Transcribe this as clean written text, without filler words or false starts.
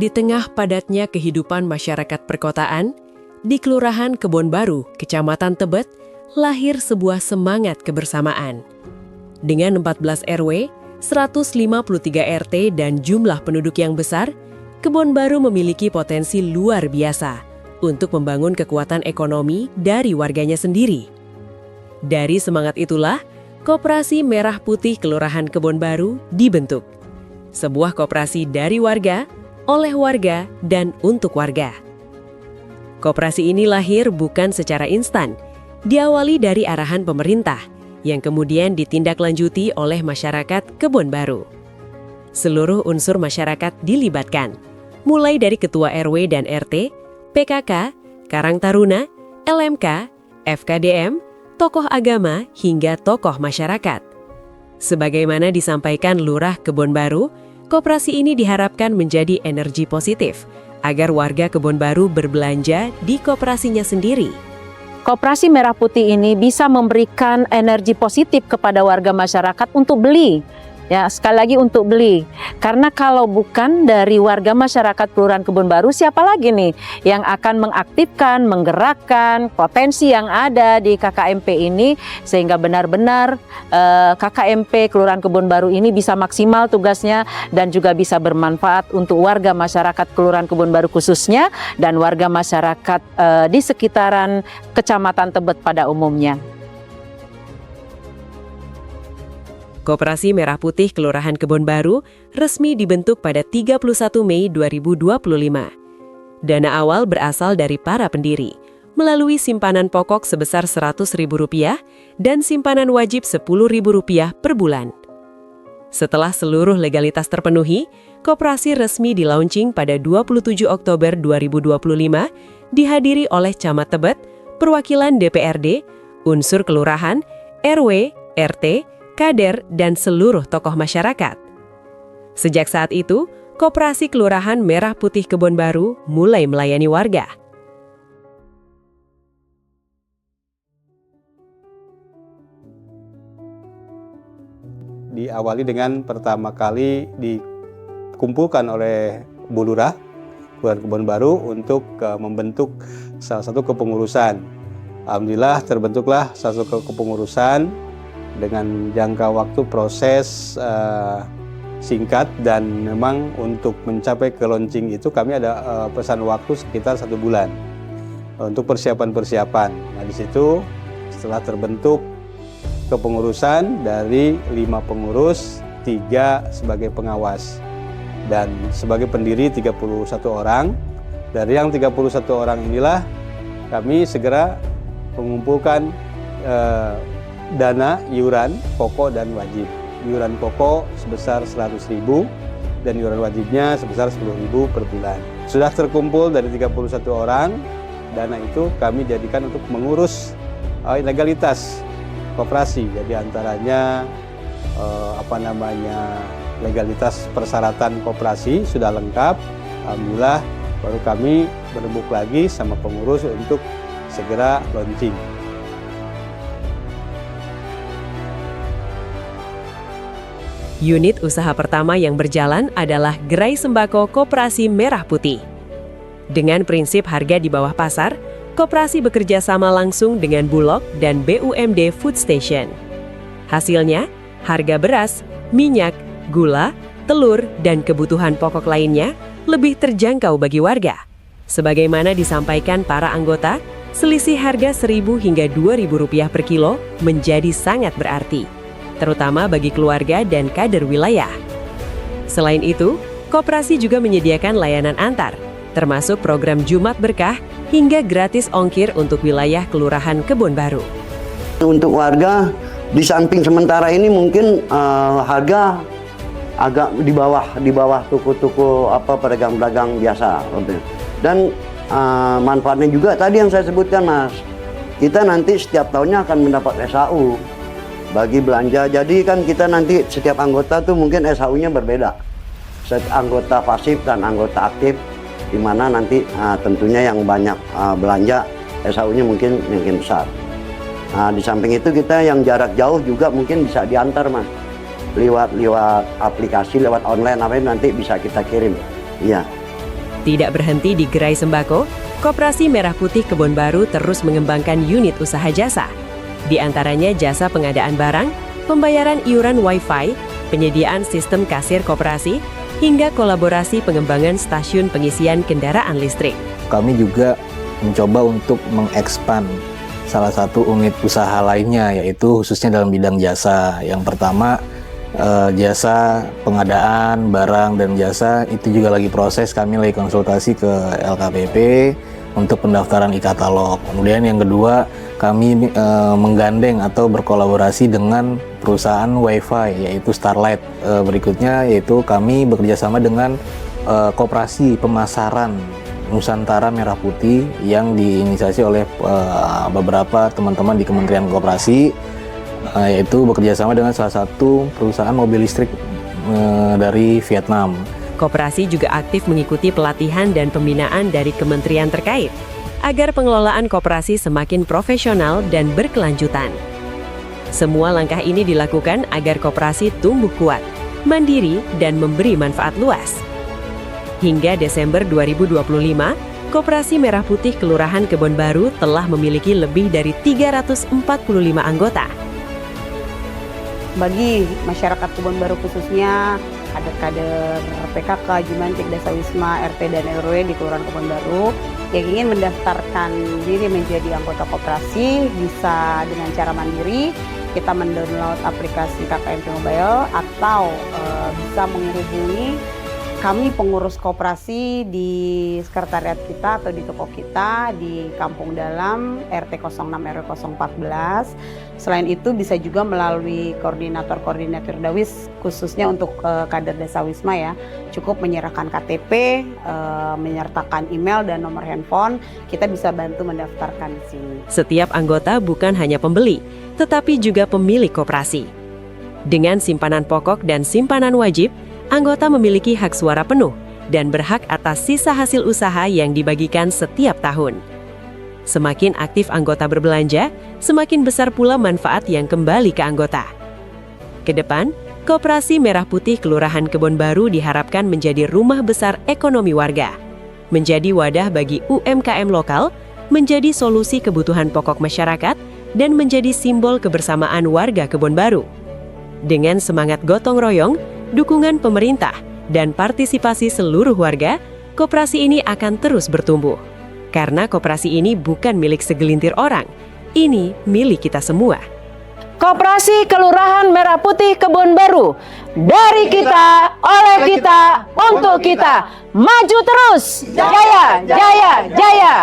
Di tengah padatnya kehidupan masyarakat perkotaan, di Kelurahan Kebon Baru, Kecamatan Tebet, lahir sebuah semangat kebersamaan. Dengan 14 RW, 153 RT dan jumlah penduduk yang besar, Kebon Baru memiliki potensi luar biasa untuk membangun kekuatan ekonomi dari warganya sendiri. Dari semangat itulah, Koperasi Merah Putih Kelurahan Kebon Baru dibentuk. Sebuah koperasi dari warga, oleh warga, dan untuk warga. Koperasi ini lahir bukan secara instan, diawali dari arahan pemerintah, yang kemudian ditindaklanjuti oleh masyarakat Kebon Baru. Seluruh unsur masyarakat dilibatkan, mulai dari Ketua RW dan RT, PKK, Karang Taruna, LMK, FKDM, tokoh agama, hingga tokoh masyarakat. Sebagaimana disampaikan Lurah Kebon Baru, koperasi ini diharapkan menjadi energi positif agar warga Kebon Baru berbelanja di koperasinya sendiri. Koperasi Merah Putih ini bisa memberikan energi positif kepada warga masyarakat untuk beli. Ya, sekali lagi untuk beli. Karena kalau bukan dari warga masyarakat Kelurahan Kebon Baru, siapa lagi nih yang akan mengaktifkan, menggerakkan potensi yang ada di KKMP ini sehingga benar-benar KKMP Kelurahan Kebon Baru ini bisa maksimal tugasnya dan juga bisa bermanfaat untuk warga masyarakat Kelurahan Kebon Baru khususnya dan warga masyarakat di sekitaran Kecamatan Tebet pada umumnya. Koperasi Merah Putih Kelurahan Kebon Baru resmi dibentuk pada 31 Mei 2025. Dana awal berasal dari para pendiri, melalui simpanan pokok sebesar Rp100.000 dan simpanan wajib Rp10.000 per bulan. Setelah seluruh legalitas terpenuhi, koperasi resmi di-launching pada 27 Oktober 2025, dihadiri oleh Camat Tebet, perwakilan DPRD, unsur kelurahan, RW, RT, kader, dan seluruh tokoh masyarakat. Sejak saat itu, Koperasi Kelurahan Merah Putih Kebon Baru mulai melayani warga. Diawali dengan pertama kali dikumpulkan oleh Bu Lurah Kelurahan Kebon Baru untuk membentuk salah satu kepengurusan. Alhamdulillah terbentuklah salah satu kepengurusan dengan jangka waktu proses singkat, dan memang untuk mencapai ke launching itu kami ada pesan waktu sekitar 1 bulan untuk persiapan-persiapan. Nah, di situ setelah terbentuk kepengurusan dari 5 pengurus, 3 sebagai pengawas dan sebagai pendiri 31 orang. Dari yang 31 orang inilah kami segera mengumpulkan dana iuran pokok dan wajib. Iuran pokok sebesar Rp100.000 dan iuran wajibnya sebesar Rp10.000 per bulan. Sudah terkumpul dari 31 orang, dana itu kami jadikan untuk mengurus legalitas koperasi. Jadi antaranya legalitas persyaratan koperasi sudah lengkap. Alhamdulillah baru kami berembuk lagi sama pengurus untuk segera launching. Unit usaha pertama yang berjalan adalah Gerai Sembako Koperasi Merah Putih. Dengan prinsip harga di bawah pasar, koperasi bekerja sama langsung dengan Bulog dan BUMD Food Station. Hasilnya, harga beras, minyak, gula, telur, dan kebutuhan pokok lainnya lebih terjangkau bagi warga. Sebagaimana disampaikan para anggota, selisih harga Rp1.000 hingga Rp2.000 per kilo menjadi sangat berarti, terutama bagi keluarga dan kader wilayah. Selain itu, koperasi juga menyediakan layanan antar, termasuk program Jumat Berkah hingga gratis ongkir untuk wilayah Kelurahan Kebon Baru. Untuk warga, di samping sementara ini mungkin harga agak di bawah toko-toko pedagang-pedagang biasa. Dan manfaatnya juga tadi yang saya sebutkan, Mas. Kita nanti setiap tahunnya akan mendapat SAU bagi belanja. Jadi kan kita nanti setiap anggota tuh mungkin SAU-nya berbeda. Anggota pasif dan anggota aktif, di mana nanti tentunya yang banyak belanja SAU-nya mungkin besar. Nah, di samping itu kita yang jarak jauh juga mungkin bisa diantar, Mas. Lewat aplikasi, lewat online nanti bisa kita kirim. Iya. Tidak berhenti di gerai sembako, Koperasi Merah Putih Kebon Baru terus mengembangkan unit usaha jasa. Di antaranya jasa pengadaan barang, pembayaran iuran Wi-Fi, penyediaan sistem kasir koperasi, hingga kolaborasi pengembangan stasiun pengisian kendaraan listrik. Kami juga mencoba untuk mengekspan salah satu unit usaha lainnya, yaitu khususnya dalam bidang jasa. Yang pertama, jasa pengadaan barang dan jasa itu juga lagi proses, kami lagi konsultasi ke LKPP untuk pendaftaran e-katalog. Kemudian yang kedua, kami menggandeng atau berkolaborasi dengan perusahaan Wi-Fi yaitu Starlight. Berikutnya yaitu kami bekerjasama dengan koperasi pemasaran Nusantara Merah Putih yang diinisiasi oleh beberapa teman-teman di Kementerian Koperasi, yaitu bekerjasama dengan salah satu perusahaan mobil listrik dari Vietnam. Koperasi juga aktif mengikuti pelatihan dan pembinaan dari kementerian terkait agar pengelolaan koperasi semakin profesional dan berkelanjutan. Semua langkah ini dilakukan agar koperasi tumbuh kuat, mandiri, dan memberi manfaat luas. Hingga Desember 2025, Koperasi Merah Putih Kelurahan Kebon Baru telah memiliki lebih dari 345 anggota. Bagi masyarakat Kebon Baru khususnya kader-kader PKK, Jumantik, Desa Wisma, RT dan RW di Kelurahan Kebon Baru yang ingin mendaftarkan diri menjadi anggota koperasi bisa dengan cara mandiri. Kita mendownload aplikasi KKMP Mobile atau bisa menghubungi kami pengurus koperasi di sekretariat kita atau di toko kita di Kampung Dalam RT 06 RW 014. Selain itu bisa juga melalui koordinator Dawis khususnya untuk kader Desa Wisma ya. Cukup menyerahkan KTP, menyertakan email dan nomor handphone, kita bisa bantu mendaftarkan di sini. Setiap anggota bukan hanya pembeli, tetapi juga pemilik koperasi. Dengan simpanan pokok dan simpanan wajib, anggota memiliki hak suara penuh dan berhak atas sisa hasil usaha yang dibagikan setiap tahun. Semakin aktif anggota berbelanja, semakin besar pula manfaat yang kembali ke anggota. Kedepan, Koperasi Merah Putih Kelurahan Kebon Baru diharapkan menjadi rumah besar ekonomi warga, menjadi wadah bagi UMKM lokal, menjadi solusi kebutuhan pokok masyarakat, dan menjadi simbol kebersamaan warga Kebon Baru. Dengan semangat gotong royong, dukungan pemerintah, dan partisipasi seluruh warga, koperasi ini akan terus bertumbuh. Karena koperasi ini bukan milik segelintir orang, ini milik kita semua. Koperasi Kelurahan Merah Putih Kebon Baru, dari kita, oleh kita, untuk kita, maju terus, jaya, jaya, jaya.